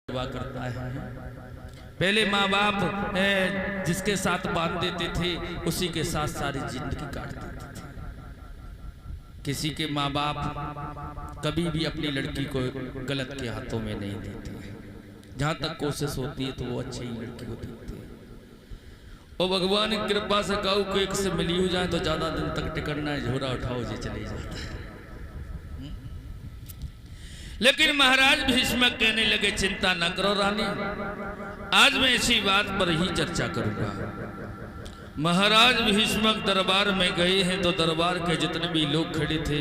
हुआ करता है। पहले माँ बाप जिसके साथ बांध देते थे उसी के साथ सारी जिंदगी काट देते थे। किसी के माँ बाप कभी भी अपनी लड़की को गलत के हाथों में नहीं देते। जहां तक कोशिश होती है तो वो अच्छी ही लड़की को देते हैं। और भगवान की कृपा से कहूँ को एक से मिली हो जाए तो ज्यादा दिन तक टिकना है, झोरा उठाओ जे चले जाता है। लेकिन महाराज भीष्म कहने लगे चिंता न करो रानी, आज मैं इसी बात पर ही चर्चा करूंगा। महाराज भीष्म दरबार में गए हैं तो दरबार के जितने भी लोग खड़े थे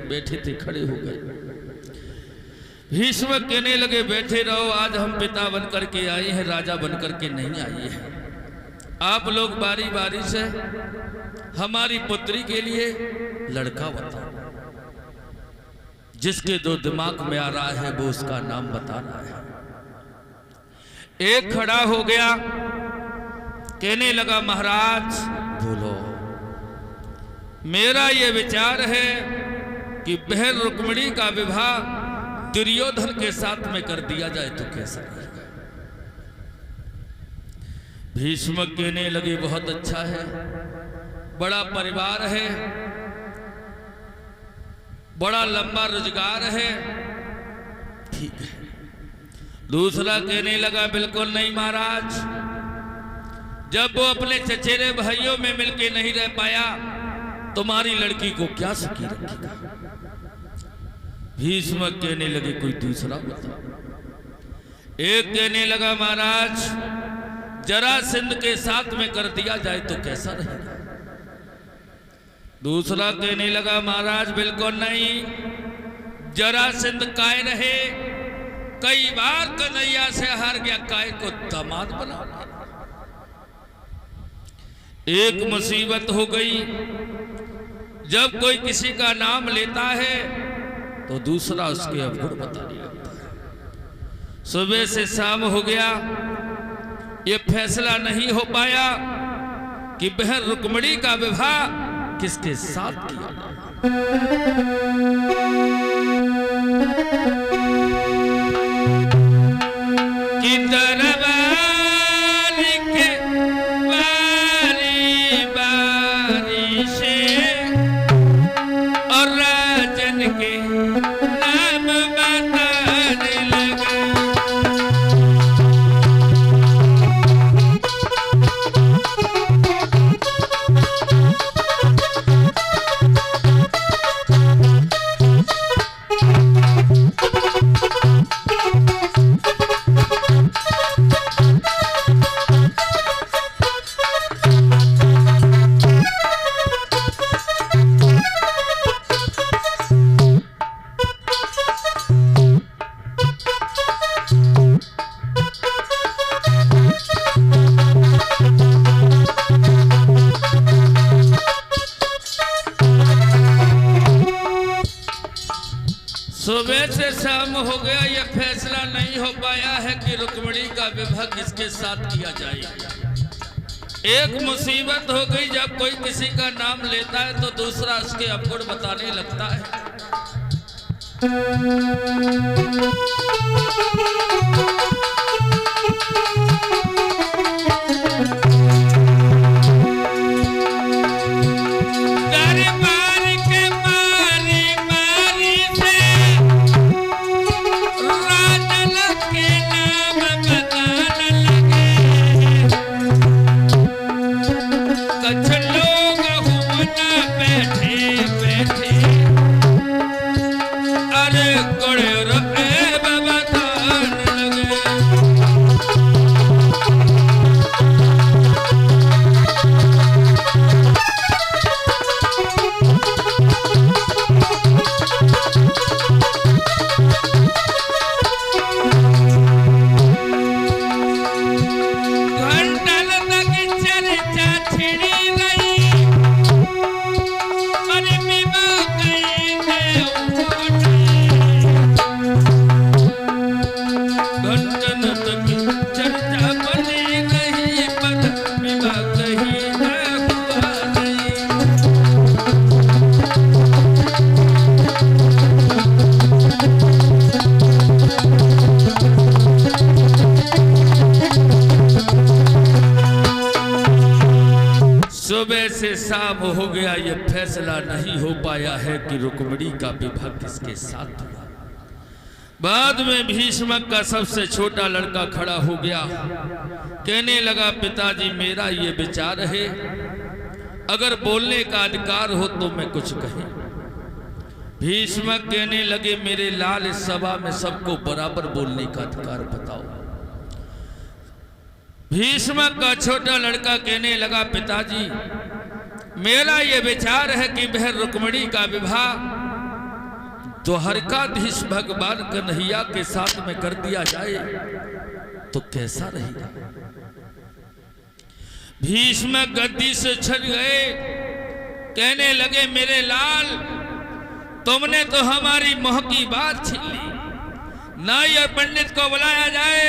बैठे थे खड़े हो गए। भीष्म कहने लगे बैठे रहो, आज हम पिता बनकर के आए हैं, राजा बनकर के नहीं आए हैं। आप लोग बारी बारी से हमारी पुत्री के लिए लड़का बताओ। जिसके दो दिमाग में आ रहा है वो उसका नाम बता रहा है। एक खड़ा हो गया, कहने लगा महाराज बोलो। मेरा ये विचार है कि बहन रुक्मिणी का विवाह दुर्योधन के साथ में कर दिया जाए तो कैसा रहेगा। भीष्म कहने लगे बहुत अच्छा है, बड़ा परिवार है, बड़ा लंबा रोजगार है, ठीक है। दूसरा कहने लगा बिल्कुल नहीं महाराज, जब वो अपने चचेरे भाइयों में मिलके नहीं रह पाया तुम्हारी लड़की को क्या सुखी रखेगा। भीष्म कहने लगे कोई दूसरा बताओ। एक कहने लगा महाराज जरासंध के साथ में कर दिया जाए तो कैसा रहेगा। दूसरा कहने लगा महाराज बिल्कुल नहीं, जरासंध काय रहे, कई बार कन्हैया से हार गया, काय को दामाद बना। एक मुसीबत हो गई, जब कोई किसी का नाम लेता है तो दूसरा उसके अवगुण बताने लगता है। सुबह से शाम हो गया, ये फैसला नहीं हो पाया कि बहन रुक्मिणी का विवाह किसके साथ किया कि दरबार के बारी बारी से और राजन के नाम बताने लगे। सुबह से शाम हो गया, यह फैसला नहीं हो पाया है कि रुक्मिणी का विवाह किसके साथ किया जाए। एक मुसीबत हो गई, जब कोई किसी का नाम लेता है तो दूसरा उसके अवगुण बताने लगता है। अरे कोड़े रे बाबा साहब हो गया ये फैसला नहीं हो पाया है कि रुक्मिणी का विवाह किसके साथ हुआ। बाद में भीष्मक का सबसे छोटा लड़का खड़ा हो गया, कहने लगा पिताजी मेरा ये विचार है, अगर बोलने का अधिकार हो तो मैं कुछ कहूं। भीष्मक कहने लगे मेरे लाल इस सभा में सबको बराबर बोलने का अधिकार बताओ। भीष्मक का छोटा लड़का कहने लगा पिताजी मेरा ये विचार है कि वह रुक्मिणी का विवाह द्वारकाधीश भगवान कन्हैया के साथ में कर दिया जाए तो कैसा रहेगा। भीष्मक गद्दी से छट गए, कहने लगे मेरे लाल तुमने तो हमारी मोह की बात छीन ली। नाई और पंडित को बुलाया जाए,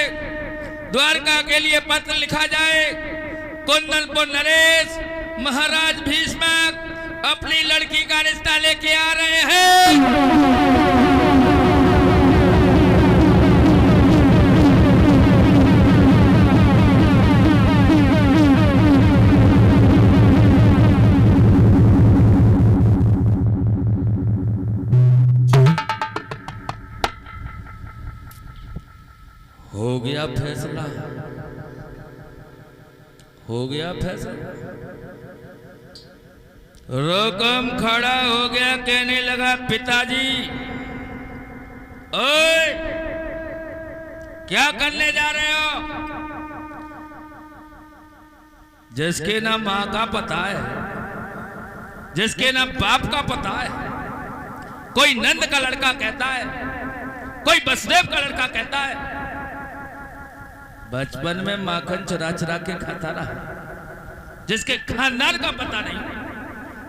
द्वारका के लिए पत्र लिखा जाए, कुंदनपुर नरेश महाराज भीष्मक अपनी लड़की का रिश्ता लेके आ रहे हैं। हो गया फैसला, हो गया फैसला। रुकम खड़ा हो गया, कहने लगा पिताजी ओए क्या करने जा रहे हो। जिसके ना माँ का पता है, जिसके ना बाप का पता है, कोई नंद का लड़का कहता है, कोई वसुदेव का लड़का कहता है। बचपन में माखन चुरा चुरा के खाता रहा, जिसके खानदान का पता नहीं।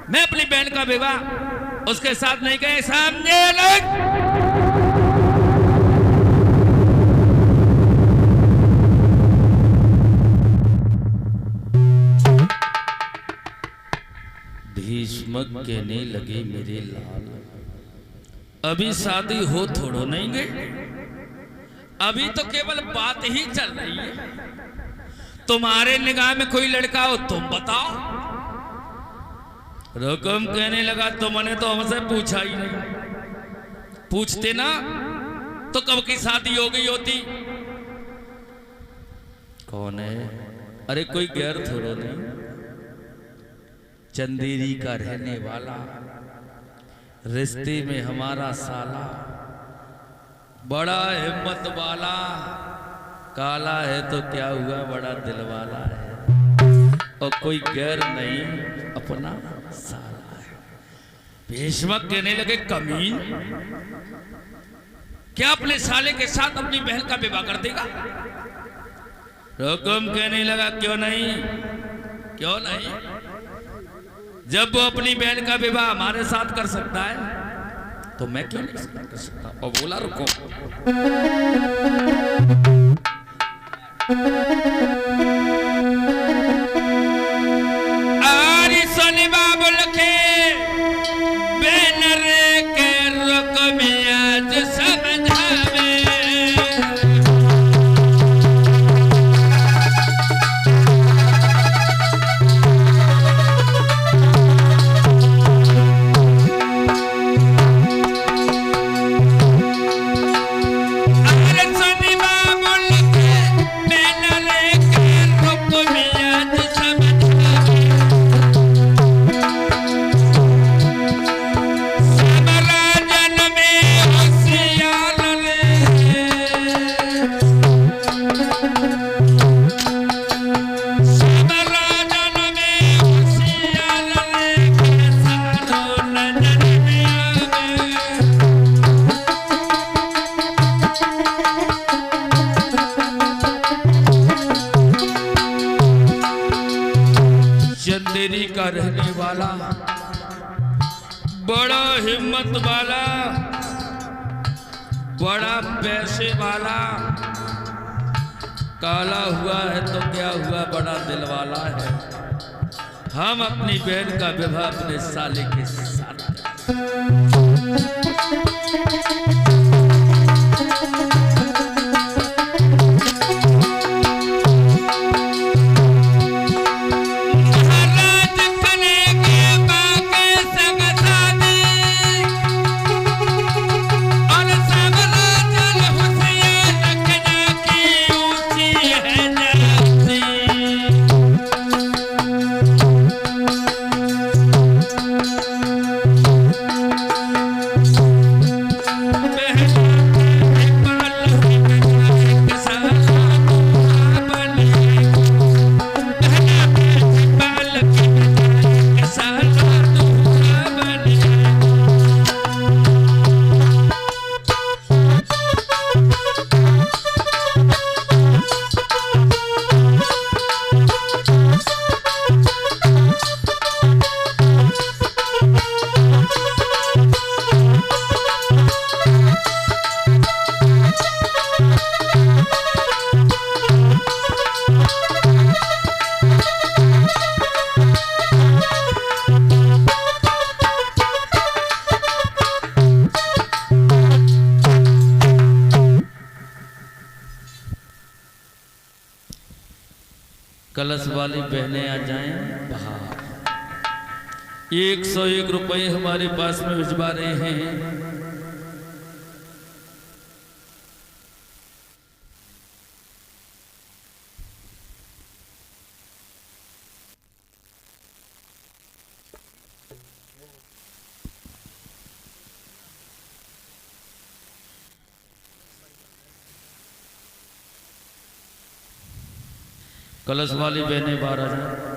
मैं अपनी बहन का विवाह उसके साथ नहीं गए, सामने लग। भीष्मक कहने लगे मेरे लाल अभी शादी हो थोड़ो नहीं गई, अभी तो केवल बात ही चल रही है। तुम्हारे निगाह में कोई लड़का हो तुम बताओ। रुकम कहने लगा तुमने तो हमसे पूछा ही नहीं, पूछते ना तो कब की शादी हो गई होती। कौन है? अरे कोई गैर थोड़ो नहीं, चंदेरी का रहने वाला, रिश्ते में हमारा साला, बड़ा हिम्मत वाला, काला है तो क्या हुआ बड़ा दिल वाला है, और कोई गैर नहीं अपना साला है। भीष्मक कहने लगे कमीन, क्या अपने साले के साथ अपनी बहन का विवाह कर देगा। रुकम कहने लगा क्यों नहीं, क्यों नहीं, जब वो अपनी बहन का विवाह हमारे साथ कर सकता है तो मैं क्यों नहीं कर सकता। और बोला रुको, आरी सोनी बाबू लखे बैनर के रुक में आज समझावे। चंदेरी का रहने वाला, बड़ा हिम्मत वाला, बड़ा पैसे वाला, काला हुआ है तो क्या हुआ बड़ा दिल वाला है। हम अपनी बहन का विवाह अपने साले के साथ महाराज करेंगे कलश वाली बहनें आ जाएं बाहर। 101 रुपए हमारे पास में भिजवा रहे हैं। कलश वाली बहनें बाहर आ जाए।